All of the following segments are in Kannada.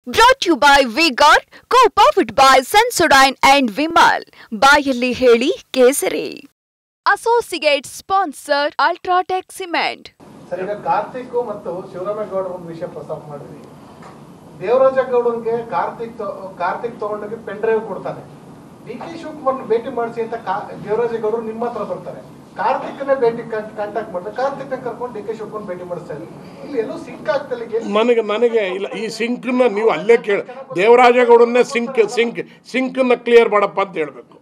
Brought to you by V-Guard, co-powered by Sensodyne and Vimal. ಬಾಯಲ್ಲಿ ಹೇಳಿ ಕೇಸರಿ. Associate sponsor Ultratech Cement. Sir, ಈಗ ಕಾರ್ತಿಕ್ ಮತ್ತು ಶಿವರಾಮೇಗೌಡರ ಒಂದು ವಿಷಯ ಪ್ರಸ್ತಾಪ ಮಾಡಿದ್ವಿ. ದೇವರಾಜೇಗೌಡರಿಗೆ ಕಾರ್ತಿಕ್ ತಗೊಂಡೋಗಿ ಪೆನ್ ಡ್ರೈವ್ ಕೊಡ್ತಾನೆ. ಡಿ.ಕೆ. ಶಿವಕುಮಾರ್ನ ಭೇಟಿ ಮಾಡಿಸಿ ಅಂತ ದೇವರಾಜೇಗೌಡರು ನಿಮ್ಮ ಹತ್ರ ಬರ್ತಾರೆ. ಕಾರ್ತಿಕ್ನೇ ಭೇಟಿ ಕಾಂಟ್ಯಾಕ್ಟ್ ಮಾಡ್ತಾರೆ. ಕಾರ್ತಿಕ್ನ ಕರ್ಕೊಂಡು ಡಿ.ಕೆ. ಶಿವಕುಮಾರ್ ಭೇಟಿ ಮಾಡಿಸ್ತಾರೆ. ಇಲ್ಲಿ ಎಲ್ಲೋ ಸಿಂಕ್ ಆಗ್ತಲ್ಲ. ನನಗೆ ಇಲ್ಲ, ಈ ಸಿಂಕ್ನ ನೀವು ಅಲ್ಲೇ ಕೇಳಿ ದೇವರಾಜೇಗೌಡನ್ನೇ ಸಿಂಕ್ನ ಕ್ಲಿಯರ್ ಮಾಡಪ್ಪ ಅಂತ ಹೇಳ್ಬೇಕು.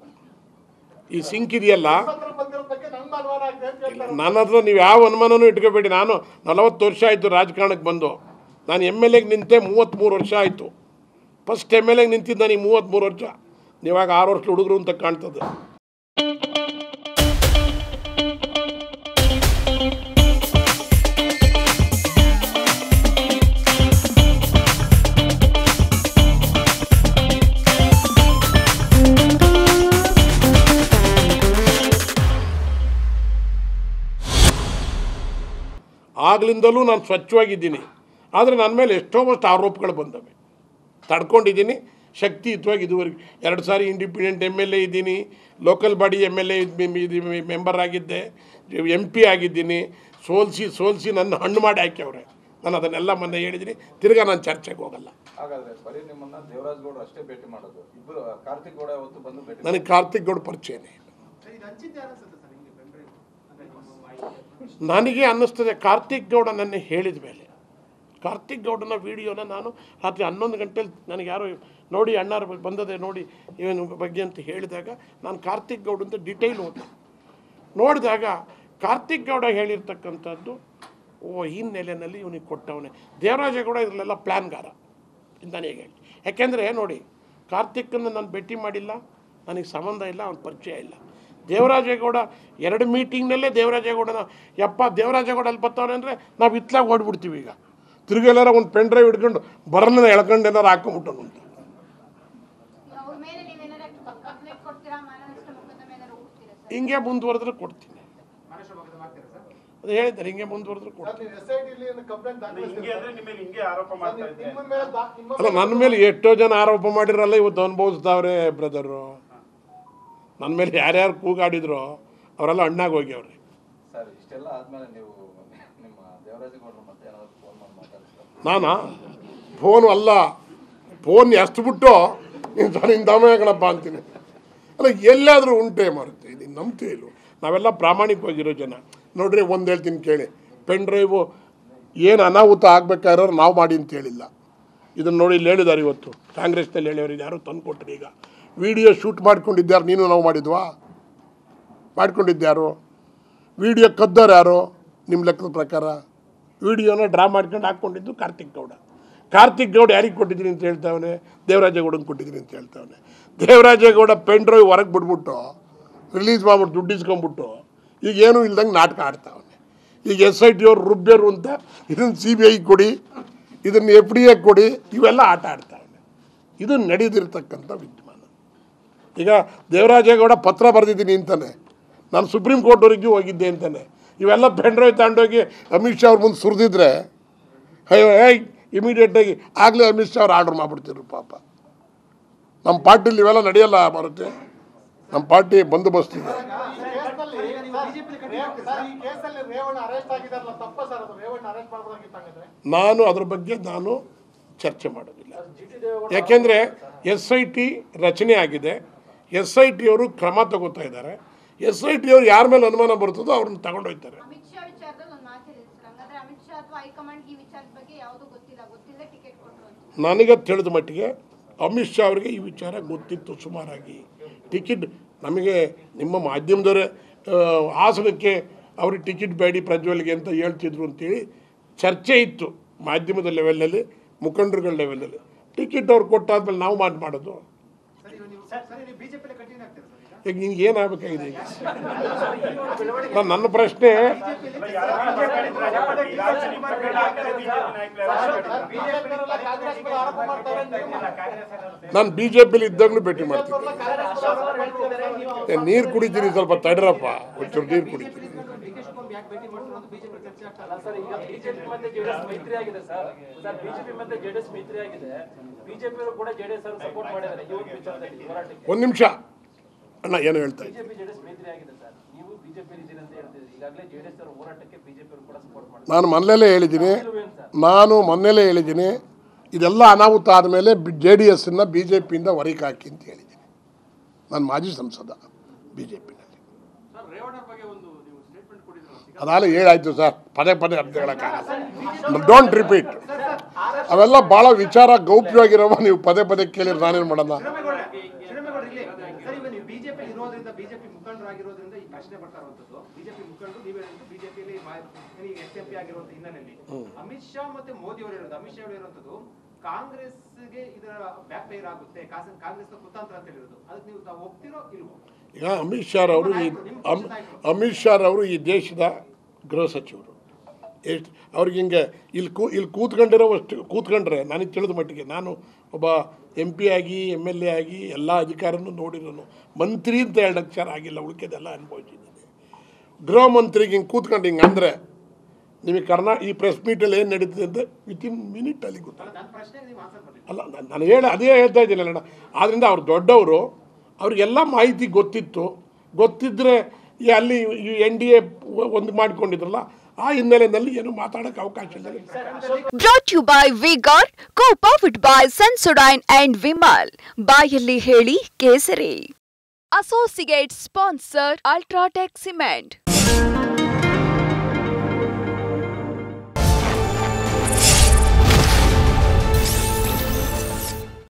ಈ ಸಿಂಕ್ ಇದೆಯಲ್ಲ, ನನ್ನ ಹತ್ರ ನೀವು ಯಾವ ಅನುಮಾನನೂ ಇಟ್ಕೋಬೇಡಿ. ನಾನು 40 ವರ್ಷ ಆಯಿತು ರಾಜಕಾರಣಕ್ಕೆ ಬಂದು. ನಾನು MLA ನಿಂತೆ 33 ವರ್ಷ ಆಯಿತು. ಫಸ್ಟ್ MLA ನಿಂತಿದ್ದು ನನಗೆ 33 ವರ್ಷ. ನೀವಾಗ 6 ವರ್ಷ ಹುಡುಗರು ಅಂತ ಕಾಣ್ತದೆ. ಆಗ್ಲಿಂದಲೂ ನಾನು ಸ್ವಚ್ಛವಾಗಿದ್ದೀನಿ. ಆದರೆ ನನ್ನ ಮೇಲೆ ಎಷ್ಟೋ ಆರೋಪಗಳು ಬಂದವೆ. ತಡ್ಕೊಂಡಿದ್ದೀನಿ ಶಕ್ತಿಯುತವಾಗಿ. ಇದುವರೆಗೆ 2 ಸಾರಿ ಇಂಡಿಪೆಂಡೆಂಟ್ MLA ಇದ್ದೀನಿ, ಲೋಕಲ್ ಬಾಡಿ MLA ಮೆಂಬರ್ ಆಗಿದ್ದೆ, MP ಆಗಿದ್ದೀನಿ. ಸೋಲಿಸಿ ನನ್ನ ಹಣ್ಣು ಮಾಡಿ ಹಾಕ್ಯವ್ರೆ. ನಾನು ಅದನ್ನೆಲ್ಲ ಮೊನ್ನೆ ಹೇಳಿದ್ದೀನಿ. ತಿರ್ಗಾ ನಾನು ಚರ್ಚೆಗೆ ಹೋಗಲ್ಲ. ನನಗೆ ಕಾರ್ತಿಕ್ ಗೌಡ ಪರಿಚಯನೇ ಇಲ್ಲ. ನನಗೆ ಅನ್ನಿಸ್ತದೆ ಕಾರ್ತಿಕ್ ಗೌಡ ನನ್ನ ಹೇಳಿದ ಮೇಲೆ, ಕಾರ್ತಿಕ್ ಗೌಡನ ವಿಡಿಯೋನ ನಾನು ರಾತ್ರಿ 11 ಗಂಟೆಲಿ ನನಗೆ ಯಾರೋ ನೋಡಿ ಅಣ್ಣಾರು ಬಂದದೆ ನೋಡಿ ಇವನ ಬಗ್ಗೆ ಅಂತ ಹೇಳಿದಾಗ ನಾನು ಕಾರ್ತಿಕ್ ಗೌಡ ಅಂತ ಡಿಟೇಲ್ ನೋಡಿದಾಗ ಕಾರ್ತಿಕ್ ಗೌಡ ಹೇಳಿರ್ತಕ್ಕಂಥದ್ದು ಈ ನೆಲೆಯಲ್ಲಿ ಇವನಿಗೆ ಕೊಟ್ಟವನೇ. ದೇವರಾಜೇಗೌಡ ಇದರಲ್ಲೆಲ್ಲ ಪ್ಲ್ಯಾನ್ಗಾರ ಅಂತ ನನಗೆ ಹೇಳಿ. ಯಾಕೆಂದರೆ ನೋಡಿ, ಕಾರ್ತಿಕನ್ನು ನಾನು ಭೇಟಿ ಮಾಡಿಲ್ಲ, ನನಗೆ ಸಂಬಂಧ ಇಲ್ಲ, ಅವನ ಪರಿಚಯ ಇಲ್ಲ. ದೇವರಾಜೇಗೌಡ 2 ಮೀಟಿಂಗ್ನಲ್ಲೇ ದೇವರಾಜೇಗೌಡನ ದೇವರಾಜೇಗೌಡ ಅಲ್ಲಿ ಬರ್ತಾವನೆ ಅಂದರೆ ನಾವು ಇತ್ಲಾಗ ಓಡ್ಬಿಡ್ತೀವಿ. ಈಗ ತಿರುಗೆಲ್ಲಾರ ಒಂದು ಪೆನ್ ಡ್ರೈವ್ ಹಿಡ್ಕೊಂಡು ಬರನ್ನ ಎಳ್ಕೊಂಡು ಏನಾರು ಹಾಕೊಂಬಿಟ್ಟು ಅಂತ ಹಿಂಗೆ ಮುಂದುವರೆದ್ರೆ ಕೊಡ್ತೀನಿ. ಅದು ಹೇಳಿದ್ದಾರೆ, ಹಿಂಗೆ ಮುಂದುವರೆದ್ರೆ ಕೊಡ್ತೀನಿ. ಅಲ್ಲ, ನನ್ನ ಮೇಲೆ ಎಷ್ಟೋ ಜನ ಆರೋಪ ಮಾಡಿರಲ್ಲ, ಇವತ್ತು ಅನುಭವಿಸ್ತಾವ್ರೆ ಬ್ರದರು. ನನ್ನ ಮೇಲೆ ಯಾರ್ಯಾರು ಕೂಗಾಡಿದ್ರು ಅವರೆಲ್ಲ ಅಣ್ಣಾಗಿ ಹೋಗ್ಯವ್ರಿ. ನಾನಾ ಫೋನು ಅಲ್ಲ, ಫೋನ್ ಎಷ್ಟು ಬಿಟ್ಟು ನಿನ್ನ ದಮಯಗಳಪ್ಪ ಅಂತೀನಿ. ಅಲ್ಲ, ಎಲ್ಲಾದರೂ ಉಂಟೆ ಮಾರುತ್ತೆ, ಇದು ನಂಬ್ತೇ ಇಲ್ಲ. ನಾವೆಲ್ಲ ಪ್ರಾಮಾಣಿಕವಾಗಿರೋ ಜನ. ನೋಡ್ರಿ, ಒಂದು ಹೇಳ್ತೀನಿ ಕೇಳಿ, ಪೆನ್ ಡ್ರೈವು ಏನು ಅನಾಹುತ ಆಗಬೇಕಾಗಿರೋರು ನಾವು ಮಾಡಿ ಅಂತ ಹೇಳಿಲ್ಲ. ಇದನ್ನು ನೋಡಿ ಇಲ್ಲಿ ಹೇಳಿದ್ದಾರೆ. ಇವತ್ತು ಕಾಂಗ್ರೆಸ್ನಲ್ಲಿ ಹೇಳಿವ್ರಿಗೆ ಯಾರು ತಂದು ಕೊಟ್ಟರು. ಈಗ ವಿಡಿಯೋ ಶೂಟ್ ಮಾಡ್ಕೊಂಡಿದ್ಯಾರು? ನೀನು ನಾವು ಮಾಡಿದ್ವಾ? ಮಾಡ್ಕೊಂಡಿದ್ಯಾರು? ವಿಡಿಯೋ ಕದ್ದೋರು ಯಾರು ನಿಮ್ಮ ಲೆಕ್ಕದ ಪ್ರಕಾರ? ವಿಡಿಯೋನ ಡ್ರಾ ಮಾಡ್ಕೊಂಡು ಹಾಕ್ಕೊಂಡಿದ್ದು ಕಾರ್ತಿಕ್ ಗೌಡ. ಕಾರ್ತಿಕ್ ಗೌಡ ಯಾರಿಗೆ ಕೊಟ್ಟಿದ್ದೀನಿ ಅಂತ ಹೇಳ್ತಾವನೆ? ದೇವರಾಜೇಗೌಡಂಗೆ ಕೊಟ್ಟಿದ್ದೀನಿ ಅಂತ ಹೇಳ್ತಾವನೆ. ದೇವರಾಜೇಗೌಡ ಪೆನ್ ಡ್ರೈವ್ ಹೊರಗೆ ಬಿಟ್ಬಿಟ್ಟು ರಿಲೀಸ್ ಮಾಡ್ಬಿಟ್ಟು ದುಡ್ಡು ಇಸ್ಕೊಂಬಿಟ್ಟು ಈಗ ಏನೂ ಇಲ್ದಂಗೆ ನಾಟಕ ಆಡ್ತಾವನೆ. ಈಗ SIT ಅವ್ರು ರುಬ್ಬೇರು ಅಂತ ಇದನ್ನು CBI ಕೊಡಿ, ಇದನ್ನು FDA ಕೊಡಿ, ಇವೆಲ್ಲ ಆಟ ಆಡ್ತಾವನೆ. ಇದು ನಡೆದಿರ್ತಕ್ಕಂಥ ವಿದ್ಯಮಾನ. ಈಗ ದೇವರಾಜೇಗೌಡ ಪತ್ರ ಬರೆದಿದ್ದೀನಿ ಅಂತಾನೆ, ನಾನು ಸುಪ್ರೀಂ ಕೋರ್ಟ್ವರೆಗೂ ಹೋಗಿದ್ದೆ ಅಂತಾನೆ. ಇವೆಲ್ಲ ಪೆನ್ ಡ್ರೈವ್ ತಗೊಂಡೋಗಿ ಅಮಿತ್ ಶಾ ಅವ್ರ ಮುಂದೆ ಸುರಿದಿದ್ರೆ ಇಮಿಡಿಯೇಟಾಗಿ ಆಗಲೇ ಅಮಿತ್ ಶಾ ಅವ್ರು ಆರ್ಡರ್ ಮಾಡಿಬಿಡ್ತಿದ್ರು. ಪಾಪ ನಮ್ಮ ಪಾರ್ಟಿಲಿ ಇವೆಲ್ಲ ನಡೆಯಲ್ಲ ಬರುತ್ತೆ. ನಮ್ಮ ಪಾರ್ಟಿ ಬಂದೋಬಸ್ತ್ ಇದೆ. ನಾನು ಅದ್ರ ಬಗ್ಗೆ ಚರ್ಚೆ ಮಾಡೋದಿಲ್ಲ. ಯಾಕೆಂದರೆ SIT ರಚನೆ ಆಗಿದೆ. SIT ಅವರು ಕ್ರಮ ತಗೋತಾ ಇದ್ದಾರೆ. SIT ಅವರು ಯಾರ ಮೇಲೆ ಅನುಮಾನ ಬರ್ತದೋ ಅವ್ರನ್ನ ತಗೊಂಡೋಗ್ತಾರೆ. ನನಗೆ ತಿಳಿದ ಮಟ್ಟಿಗೆ ಅಮಿತ್ ಶಾ ಅವರಿಗೆ ಈ ವಿಚಾರ ಗೊತ್ತಿತ್ತು ಸುಮಾರಾಗಿ. ಟಿಕೆಟ್ ನಮಗೆ ನಿಮ್ಮ ಮಾಧ್ಯಮದವರೇ ಹಾಸನಕ್ಕೆ ಅವ್ರಿಗೆ ಟಿಕೆಟ್ ಬೇಡಿ ಪ್ರಜ್ವಲ್ಗೆ ಅಂತ ಹೇಳ್ತಿದ್ರು ಅಂತೇಳಿ ಚರ್ಚೆ ಇತ್ತು ಮಾಧ್ಯಮದ ಲೆವೆಲಲ್ಲಿ, ಮುಖಂಡರುಗಳ ಲೆವೆಲಲ್ಲಿ. ಟಿಕೆಟ್ ಅವ್ರು ಕೊಟ್ಟಾದ್ಮೇಲೆ ನಾವು ಮಾಡೋದು. ಈಗ ನಿನ್ಗೆ ಏನಾಗಬೇಕಾಗಿದೆ? ಈಗ ನನ್ನ ಪ್ರಶ್ನೆ, ನಾನು BJPಲಿ ಇದ್ದಾಗಲೂ ಭೇಟಿ ಮಾಡ್ತೀನಿ. ನೀರು ಕುಡಿತೀನಿ, ಸ್ವಲ್ಪ ತಡ್ರಪ್ಪ, ಒಂಚೂರು ನೀರು ಕುಡಿತೀನಿ. ಸರ್ ಈಗ ಬಿಜೆಪಿ ಮತ್ತೆ ಜೆಡಿಎಸ್ ಮೈತ್ರಿ ಆಗಿದೆ ಸರ್ ಬಿಜೆಪಿ ಮತ್ತೆ ಜೆಡಿಎಸ್ ಮೈತ್ರಿ ಆಗಿದೆ ಬಿಜೆಪಿ ಅವರು ಕೂಡ ಜೆಡಿಎಸ್ ಅವರು ಸಪೋರ್ಟ್ ಮಾಡಿದ್ದಾರೆ ಈ ಒಂದು ವಿಚಾರದಲ್ಲಿ ಹೋರಾಟಕ್ಕೆ ಒಂದು ನಿಮಿಷ ಅಣ್ಣ ಏನು ಹೇಳ್ತಾ ಇದ್ದೀನಿ. ಬಿಜೆಪಿ ಜೆಡಿಎಸ್ ಮೈತ್ರಿ ಆಗಿದೆ ಸರ್ ನೀವು ಬಿಜೆಪಿ ಇದ್ದೀರಿ ಅಂತ ಹೇಳ್ತಿದ್ದೀರಿ ಈಗಾಗಲೇ ಜೆಡಿಎಸ್ ಅವರ ಹೋರಾಟಕ್ಕೆ ಬಿಜೆಪಿ ಅವರು ಕೂಡ ಸಪೋರ್ಟ್ ಮಾಡ್ತಾರೆ. ನಾನು ಮೊನ್ನೆಲೇ ಹೇಳಿದ್ದೀನಿ ಇದೆಲ್ಲ ಅನಾಹುತ ಆದಮೇಲೆ JDSನ BJPಯಿಂದ ಹೊರಗೆ ಹಾಕಿ ಅಂತ ಹೇಳಿದ್ದೀನಿ. ನಾನು ಮಾಜಿ ಸಂಸದ BJPನಲ್ಲಿ. ಅದಾಗಲೇ ಹೇಳಾಯ್ತು ಸರ್, ಪದೇ ಅರ್ಥ ಹೇಳೋಕ್ಕಾಗಲ್ಲ. Don't repeat. ಅವೆಲ್ಲ ಭಾಳ ವಿಚಾರ ಗೌಪ್ಯವಾಗಿರೋ ನೀವು ಪದೇ ಕೇಳಿದ್ರೆ ನಾನೇನು ಮಾಡೋಣ. ಬಿಜೆಪಿ ಇರೋದ್ರಿಂದ ಬಿಜೆಪಿ ಮುಖಂಡರಾಗಿರೋದ್ರಿಂದ ಈ ಪ್ರಶ್ನೆ ಬರ್ತಾ ಇರುವಂತದ್ದು ಬಿಜೆಪಿ ಮುಖಂಡರು ನೀವೇ ಬಿಜೆಪಿಯಲ್ಲಿ XMP ಆಗಿರುವಂತ ಹಿನ್ನೆಲೆಯಲ್ಲಿ ಅಮಿತ್ ಶಾ ಮತ್ತೆ ಮೋದಿ ಅವರು ಇರೋದು ಅಮಿತ್ ಶಾ ಅವರು ಇರುವಂತದ್ದು ಕಾಂಗ್ರೆಸ್ಗೆ ಇದರ ಬ್ಯಾಕ್ ಫೈರ್ ಆಗುತ್ತೆ ಕಾಂಗ್ರೆಸ್ ಕುತಂತ್ರ ಅಂತ ಹೇಳಿರೋದು ಅದಕ್ಕೆ ನೀವು ತಾವು ಒಪ್ತಿರೋ ಇಲ್ವೋ? ಈಗ ಅಮಿತ್ ಶಾ ಅವರು ಈ ದೇಶದ ಗೃಹ ಸಚಿವರು. ಎಷ್ಟು ಅವ್ರಿಗೆ ಹಿಂಗೆ ಇಲ್ಲಿ ಕೂತ್ಕೊಂಡ್ರೆ ನನಗೆ ತಿಳಿದ ಮಟ್ಟಿಗೆ ನಾನು ಒಬ್ಬ MP ಆಗಿ MLA ಆಗಿ ಎಲ್ಲ ಅಧಿಕಾರನೂ ನೋಡಿರೋನು. ಮಂತ್ರಿ ಅಂತ 2 ಅಕ್ಷರ ಆಗಿಲ್ಲ, ಉಳಿಕೆದೆಲ್ಲ ಅನುಭವಿಸಿದ್ದೀನಿ. ಗೃಹ ಮಂತ್ರಿಗೆ ಹಿಂಗೆ ಕೂತ್ಕೊಂಡು ಹಿಂಗೆ ಅಂದರೆ ನಿಮಗೆ ಈ ಪ್ರೆಸ್ ಮೀಟಲ್ಲಿ ಏನು ನಡೀತದೆ ಅಂತ ವಿತಿನ್ ಮಿನಿಟಲ್ಲಿ ಗೊತ್ತಾಗ ಅಲ್ಲ. ನಾನು ಅದೇ ಹೇಳ್ತಾ ಇದ್ದೀನಿ ಅಣ್ಣ. ಆದ್ದರಿಂದ ಅವ್ರು ದೊಡ್ಡವರು, ಅವ್ರಿಗೆಲ್ಲ ಮಾಹಿತಿ ಗೊತ್ತಿದ್ದರೆ ಅಲ್ಲಿ NDA ಒಂದು ಮಾಡ್ಕೊಂಡಿದ್ರಲ್ಲ ಆ ಹಿನ್ನೆಲೆಯಲ್ಲಿ ಏನು ಮಾತಾಡೋಕ್ಕೆ ಅವಕಾಶ ಇಲ್ಲ. Brought you by V-Guard, co-powered by Sensodyne and Vimal. ಬಾಯಲ್ಲಿ ಹೇಳಿ ಕೇಸರಿ. Associate sponsor Ultratech Cement.